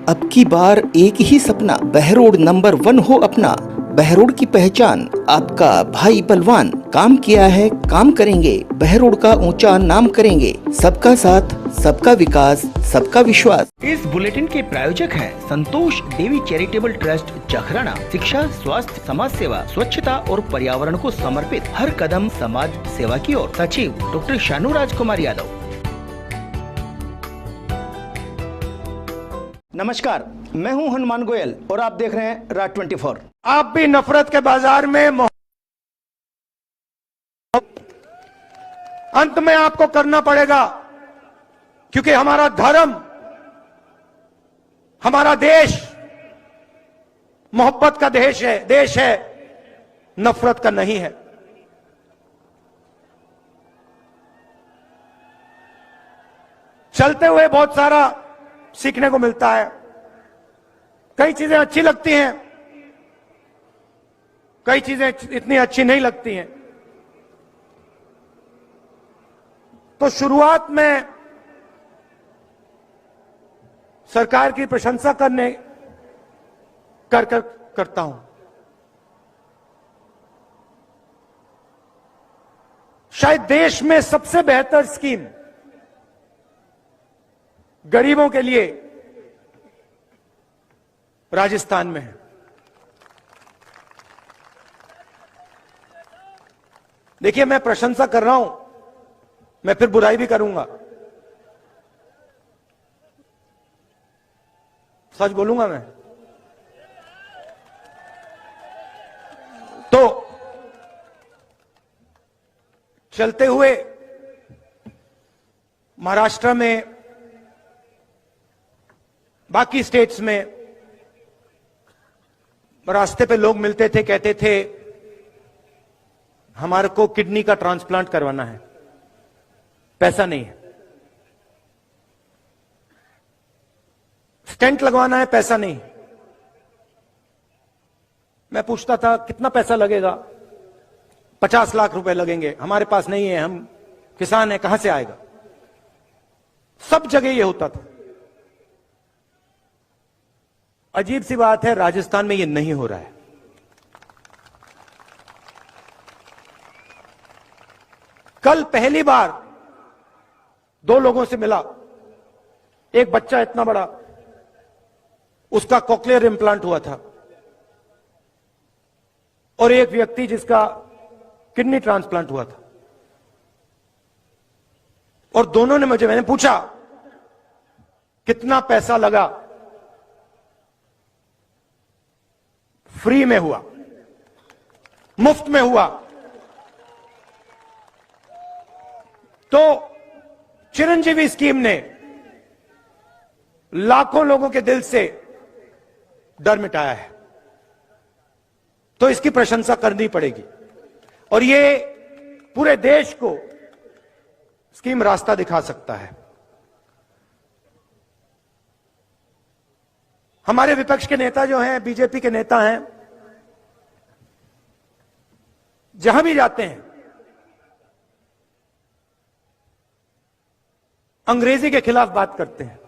अब की बार एक ही सपना, बहरोड नंबर 1 हो अपना। बहरोड की पहचान आपका भाई बलवान। काम किया है, काम करेंगे, बहरोड का ऊंचा नाम करेंगे। सबका साथ, सबका विकास, सबका विश्वास। इस बुलेटिन के प्रायोजक हैं संतोष देवी चैरिटेबल ट्रस्ट जखराना। शिक्षा, स्वास्थ्य, समाज सेवा, स्वच्छता और पर्यावरण को समर्पित हर कदम समाज सेवा की ओर। सचिव डॉक्टर शानू राजकुमार यादव। नमस्कार, मैं हूं हनुमान गोयल और आप देख रहे हैं राज 24। आप भी नफरत के बाजार में अंत में आपको करना पड़ेगा, क्योंकि हमारा धर्म, हमारा देश मोहब्बत का देश है, नफरत का नहीं है। चलते हुए बहुत सारा सीखने को मिलता है। कई चीजें अच्छी लगती हैं, कई चीजें इतनी अच्छी नहीं लगती हैं। तो शुरुआत में सरकार की प्रशंसा करता हूं। शायद देश में सबसे बेहतर स्कीम गरीबों के लिए राजस्थान में है। देखिए, मैं प्रशंसा कर रहा हूं, मैं फिर बुराई भी करूंगा, सच बोलूंगा मैं। तो चलते हुए महाराष्ट्र में, बाकी स्टेट्स में रास्ते पे लोग मिलते थे, कहते थे हमारे को किडनी का ट्रांसप्लांट करवाना है, पैसा नहीं है। स्टेंट लगवाना है, पैसा नहीं। मैं पूछता था कितना पैसा लगेगा? 50 लाख रुपए लगेंगे। हमारे पास नहीं है, हम किसान हैं, कहां से आएगा? सब जगह ये होता था। अजीब सी बात है, राजस्थान में ये नहीं हो रहा है। कल पहली बार 2 लोगों से मिला। एक बच्चा इतना बड़ा, उसका कॉक्लियर इंप्लांट हुआ था, और एक व्यक्ति जिसका किडनी ट्रांसप्लांट हुआ था। और दोनों ने मैंने पूछा कितना पैसा लगा? फ्री में हुआ, मुफ्त में हुआ। तो चिरंजीवी स्कीम ने लाखों लोगों के दिल से डर मिटाया है, तो इसकी प्रशंसा करनी पड़ेगी। और ये पूरे देश को स्कीम रास्ता दिखा सकता है। हमारे विपक्ष के नेता जो हैं, बीजेपी के नेता हैं, जहां भी जाते हैं अंग्रेजी के खिलाफ बात करते हैं।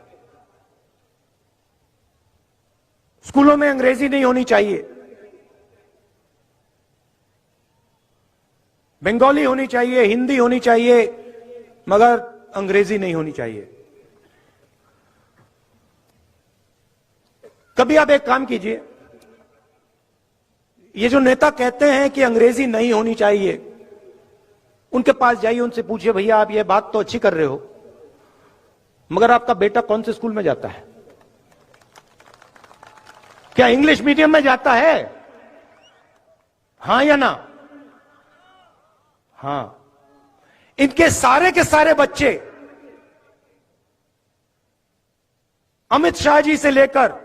स्कूलों में अंग्रेजी नहीं होनी चाहिए, बंगाली होनी चाहिए, हिंदी होनी चाहिए, मगर अंग्रेजी नहीं होनी चाहिए। कभी आप एक काम कीजिए, ये जो नेता कहते हैं कि अंग्रेजी नहीं होनी चाहिए, उनके पास जाइए, उनसे पूछिए, भैया आप ये बात तो अच्छी कर रहे हो, मगर आपका बेटा कौन से स्कूल में जाता है? क्या इंग्लिश मीडियम में जाता है? हां या ना? हां। इनके सारे के सारे बच्चे अमित शाह जी से लेकर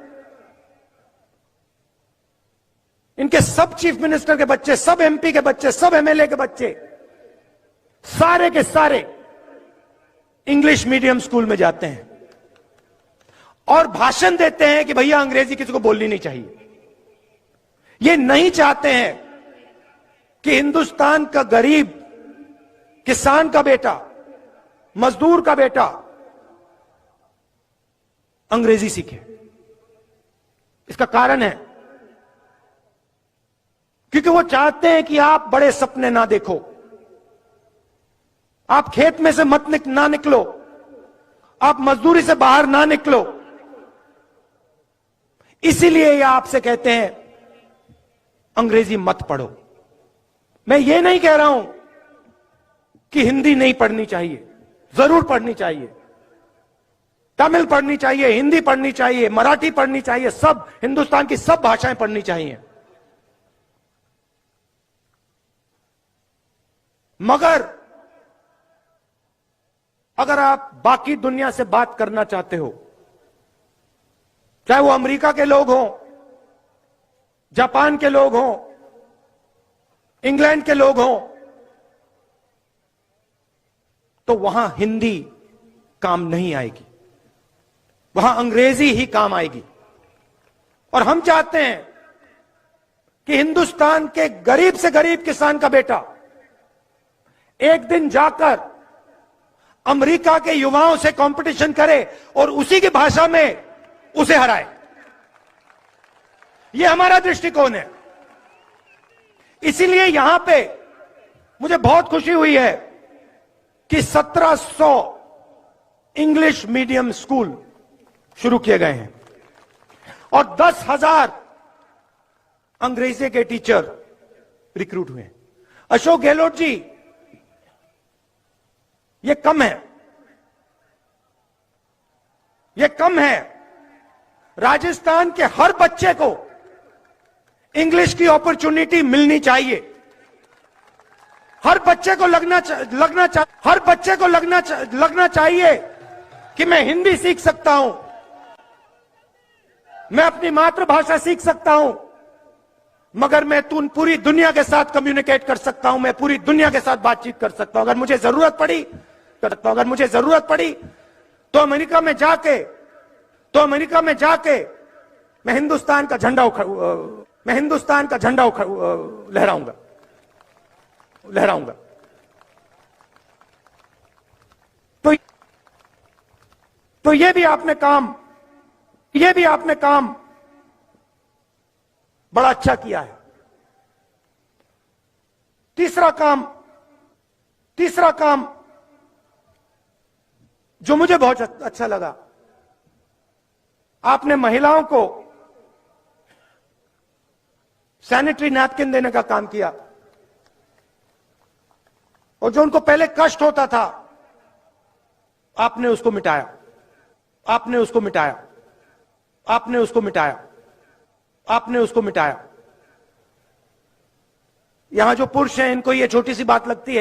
इनके सब चीफ मिनिस्टर के बच्चे, सब एमपी के बच्चे, सब एमएलए के बच्चे, सारे के सारे इंग्लिश मीडियम स्कूल में जाते हैं और भाषण देते हैं कि भैया अंग्रेजी किसी को बोलनी नहीं चाहिए। ये नहीं चाहते हैं कि हिंदुस्तान का गरीब किसान का बेटा, मजदूर का बेटा अंग्रेजी सीखे। इसका कारण है क्योंकि वो चाहते हैं कि आप बड़े सपने ना देखो, आप खेत में से ना निकलो, आप मजदूरी से बाहर ना निकलो। इसीलिए ये आपसे कहते हैं अंग्रेजी मत पढ़ो। मैं ये नहीं कह रहा हूं कि हिंदी नहीं पढ़नी चाहिए, जरूर पढ़नी चाहिए, तमिल पढ़नी चाहिए, हिंदी पढ़नी चाहिए, मराठी पढ़नी चाहिए, सब हिंदुस्तान की सब भाषाएं पढ़नी चाहिए। मगर अगर आप बाकी दुनिया से बात करना चाहते हो, चाहे वो अमेरिका के लोग हों, जापान के लोग हों, इंग्लैंड के लोग हों, तो वहां हिंदी काम नहीं आएगी, वहां अंग्रेजी ही काम आएगी। और हम चाहते हैं कि हिंदुस्तान के गरीब से गरीब किसान का बेटा एक दिन जाकर अमेरिका के युवाओं से कंपटीशन करे और उसी की भाषा में उसे हराए। यह हमारा दृष्टिकोण है। इसीलिए यहां पे मुझे बहुत खुशी हुई है कि 1700 इंग्लिश मीडियम स्कूल शुरू किए गए हैं और 10,000 अंग्रेजी के टीचर रिक्रूट हुए हैं। अशोक गहलोत जी, ये कम है, ये कम है। राजस्थान के हर बच्चे को इंग्लिश की अपॉर्चुनिटी मिलनी चाहिए। हर बच्चे को लगना चाहिए कि मैं हिंदी सीख सकता हूं, मैं अपनी मातृभाषा सीख सकता हूं, मगर मैं पूरी दुनिया के साथ कम्युनिकेट कर सकता हूं, मैं पूरी दुनिया के साथ बातचीत कर सकता हूं। अगर मुझे जरूरत पड़ी तो अमेरिका में जाके मैं हिंदुस्तान का झंडा लहराऊंगा। तो ये भी आपने काम बड़ा अच्छा किया है। तीसरा काम जो मुझे बहुत अच्छा लगा, आपने महिलाओं को सैनिटरी नैपकिन देने का काम किया और जो उनको पहले कष्ट होता था, आपने उसको मिटाया। यहां जो पुरुष हैं इनको ये छोटी सी बात लगती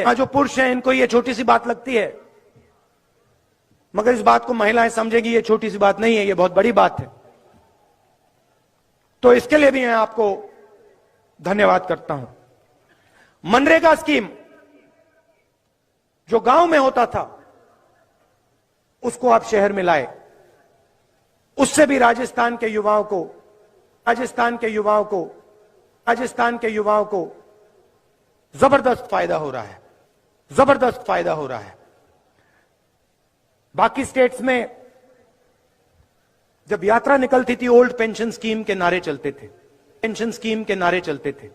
है, मगर इस बात को महिलाएं समझेगी ये छोटी सी बात नहीं है, ये बहुत बड़ी बात है। तो इसके लिए भी मैं आपको धन्यवाद करता हूं। मनरेगा स्कीम जो गांव में होता था उसको आप शहर में लाए, उससे भी राजस्थान के युवाओं को जबरदस्त फायदा हो रहा है। बाकी स्टेट्स में जब यात्रा निकलती थी, ओल्ड पेंशन स्कीम के नारे चलते थे।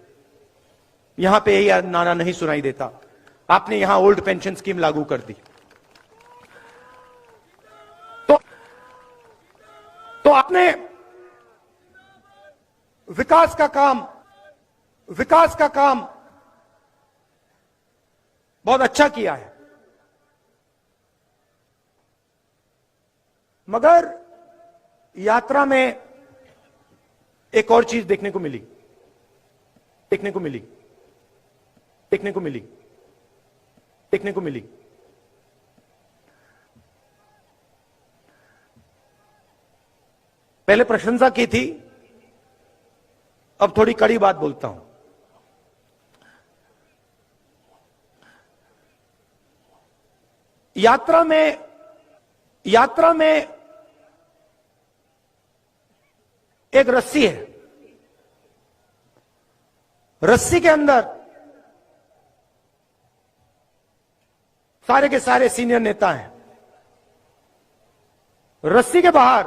यहां पे यही नारा नहीं सुनाई देता। आपने यहां ओल्ड पेंशन स्कीम लागू कर दी, तो आपने विकास का काम बहुत अच्छा किया है। मगर यात्रा में एक और चीज देखने को मिली। पहले प्रशंसा की थी, अब थोड़ी कड़ी बात बोलता हूं। यात्रा में एक रस्सी है, रस्सी के अंदर सारे के सारे सीनियर नेता हैं, रस्सी के बाहर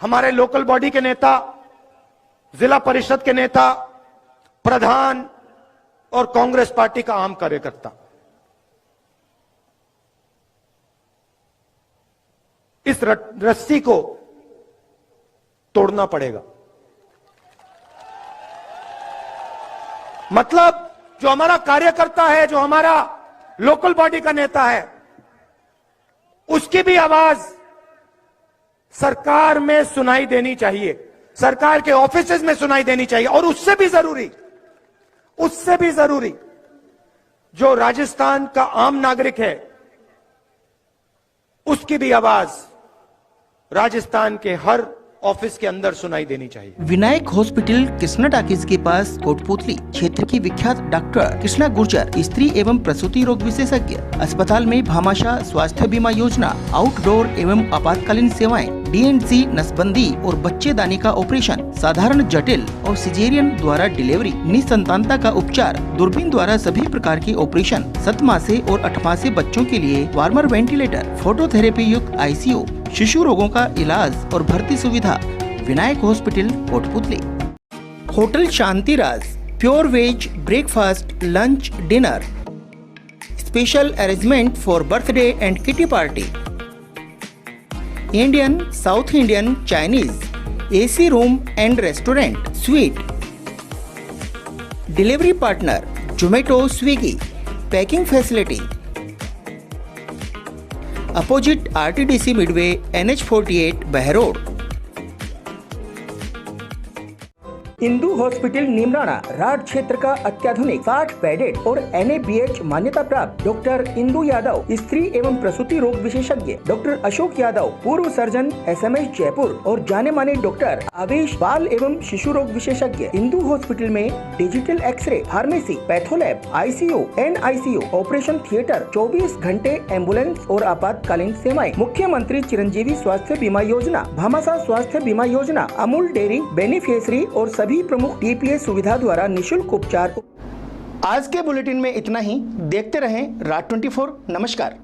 हमारे लोकल बॉडी के नेता, जिला परिषद के नेता, प्रधान और कांग्रेस पार्टी का आम कार्यकर्ता इस रस्सी को तोड़ना पड़ेगा। मतलब जो हमारा कार्यकर्ता है, जो हमारा लोकल बॉडी का नेता है, उसकी भी आवाज सरकार में सुनाई देनी चाहिए, सरकार के ऑफिसेज में सुनाई देनी चाहिए। और उससे भी जरूरी जो राजस्थान का आम नागरिक है, उसकी भी आवाज राजस्थान के हर ऑफिस के अंदर सुनाई देनी चाहिए। विनायक हॉस्पिटल कृष्णा टाकीज के पास कोटपुतली क्षेत्र की विख्यात डॉक्टर कृष्णा गुर्जर, स्त्री एवं प्रसूति रोग विशेषज्ञ। अस्पताल में भामाशाह स्वास्थ्य बीमा योजना, आउटडोर एवं आपातकालीन सेवाएं, DNC नसबंदी और बच्चेदानी का ऑपरेशन, साधारण जटिल और सिजेरियन द्वारा डिलीवरी, निसंतानता का उपचार, दूरबीन द्वारा सभी प्रकार के ऑपरेशन, 7 मासे और 8 मासे बच्चों के लिए वार्मर वेंटिलेटर, फोटोथेरेपी युक्त ICU, शिशु रोगों का इलाज और भर्ती सुविधा। Vinayak hospital Kotputli. Hotel Shantiraj, pure veg breakfast, lunch, dinner, special arrangement for birthday and kitty party, Indian, south Indian, Chinese, AC room and restaurant, sweet, delivery partner Zomato, Swiggy, packing facility, opposite RTDC midway, NH48 Behror. Indu hospital Neemrana, राड क्षेत्र का अत्याधुनिक 60 bedded और NABH मान्यता प्राप्त doctor Indu Yadav, स्त्री एवं प्रसूति रोग विशेषज्ञ, डॉक्टर अशोक यादव, पूर्व सर्जन SMS जयपुर और जाने माने डॉक्टर आवेश, बाल एवं शिशु रोग विशेषज्ञ। इंदू हॉस्पिटल में digital x-ray, pharmacy, pathlab, ICU, NICU, operation theatre, 24 घंटे एम्बुलेंस और आपातकालीन सेवाएं। मुख्यमंत्री चिरंजीवी स्वास्थ्य बीमा योजना, भामाशाह स्वास्थ्य बीमा योजना, अमूल डेयरी बेनिफिशियरी और सभी प्रमुख TPA सुविधा द्वारा निशुल्क उपचार। आज के बुलेटिन में इतना ही। देखते रहें राज 24। नमस्कार।